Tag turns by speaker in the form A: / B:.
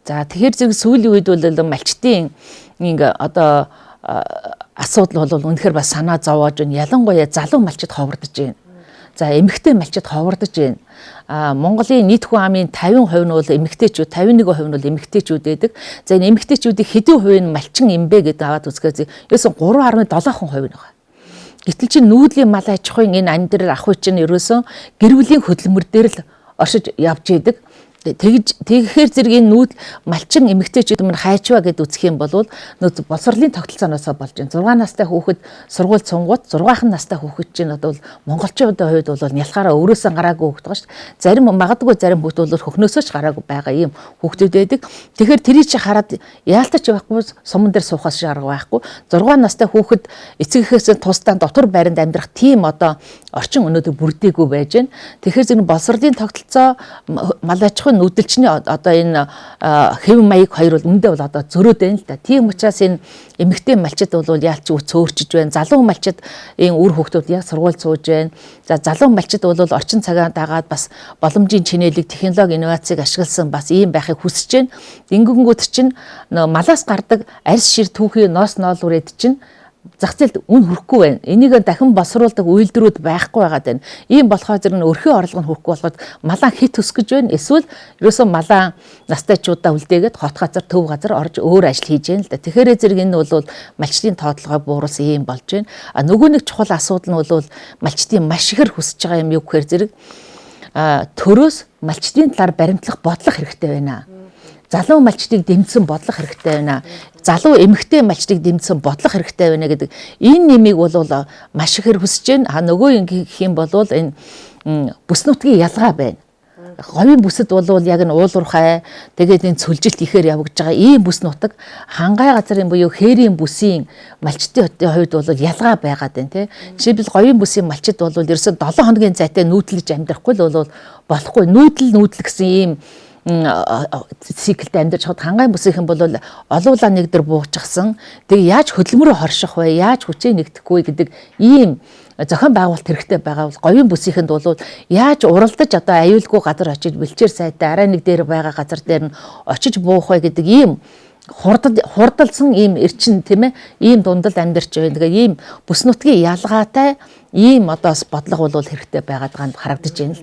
A: За тэгэхээр зэрэг сүүлийн үед бол малчтын ингээ одоо асуудал бол үнэхээр бас санаа зовоож байна. Ялангуяа залуу малчид ховордож байна. За эмэгтэй малчид ховордож байна. Монголын нийт хүн амын 50% нь бол эмэгтэйчүүд, 51% нь бол эмэгтэйчүүд байдаг. За энэ эмэгтэйчүүдийн хэдэн хувь нь малчин эмбэ гэдэг аваад үзэхээс ерөөсөн 3.7% байгаа. Гэтэл чи нүүдлийн мал аж ахуйн энэ ань дээр ах үе чинь ерөөсөн гэр бүлийн хөдөлмөр дээр л оршиж явж идэг. Тэгэхээр зэрэг энэ нүүдл малчин эмэгтэйчүүд мань хайчваа гэд үзэх юм бол боловсролын тогтолцооноос болж байна. 6 настай хүүхэд сургууль цунгууд 6 настай хүүхэд чинь одоо монголчуудын хувьд бол нялхаараа өөрөөсөө гараагүй хүүхэд байгаа шүү дээ. Зарим магадгүй зарим хүүхэд бол хөхнөөсөө ч гараагүй байгаа ийм хүүхдүүд байдаг. Тэгэхээр тэрийг чи хараад яалтаж байхгүй суман дээр суухаас шаарга байхгүй. 6 настай хүүхэд эцэгээс тусдаа дотор байранд амьдрах тийм одоо орчин өнөөдөр бүрдээгүй байж байна. Тэгэхээр зэрэг боловсролын тогтолцоо мал аж ахуйн нүүдэлчний одоо энэ хэв маяг хоёр бол үндэ бол одоо зөрөөд байна л да. Тийм учраас энэ эмэгтэй малчид бол яалч цөөрчиж байна. Залуу малчид энэ үр хөвгтүүд яг сургууль сууж байна. За залуу малчид бол орчин цагаа дагаад бас боломжийн чинээлэг, технологи, инновацийг ашигласан бас ийм байхыг хүсэж байна. Ингэнгүүт чинь малаас гардаг арьс шир түүхий ноос ноолуурэд чинь зах зээлд үн хүрэхгүй байна. Энийг дахин босруулдаг үйлдвэрүүд байхгүй байгаа даа. Ийм болохоор зэрэг өрхөө орлого нь хүрэхгүй болгоод малаа хит төсгөж байна. Эсвэл ерөөсөө малаа настайчуудаа үлдээгээд хот газар, төв газар орж өөр ажил хийж байна л да. Тэгэхээр зэрэг энэ бол малчдын тоотлогоо бууруулсан юм болж байна. Нөгөө нэг чухал асуудал нь бол малчдын маш ихэр хүсэж байгаа юм юу гэхээр зэрэг төрөөс малчдын талаар баримтлах бодлого хэрэгтэй байна. Залуу малчдыг дэмжсэн бодлого хэрэгтэй байна. Залуу эмэгтэй малчдыг дэмжсэн бодлого хэрэгтэй байна гэдэг энэ нэмийг бол маш ихээр хүсэж байна. Нөгөө юм гэх юм бол энэ бүс нутгийн ялгаа байна. Говийн бүсэд бол яг нь уулуурхай тэгээд энэ цөлжилт ихээр явагдаж байгаа ийм бүс нутаг хангай газрын буюу хээрийн бүсийн малчдын хувьд бол ялгаа байгаад байна тий. Жишээлбэл говийн бүсийн малчид бол ерөөсөө 7 хоногийн зайтай нүүдлэж амьдрахгүй л бол болохгүй. Нүүдэл гэсэн ийм циклд амьдарч хад хангай бүсийнхэн бол олуулаа нэг дөр буучихсан. Тэг яаж хөдөлмөрөөр хорших вэ? Яаж хүчээ нэгдэхгүй гэдэг ийм зохион байгуулалт хэрэгтэй байгаа бол говийн бүсийнхэнд бол яаж уралдаж одоо аюулгүй газар очиж бэлчээр сайтай арай нэг дээр байгаа газар дээр нь очиж буух вэ гэдэг ийм хурдалсан ийм эрчин тийм ээ ийм дундал амьдарч байна. Тэгээ ийм бүс нутгийн ялгаатай ийм одоо бодлого бол хэрэгтэй байгаад байгаа нь харагдаж байна л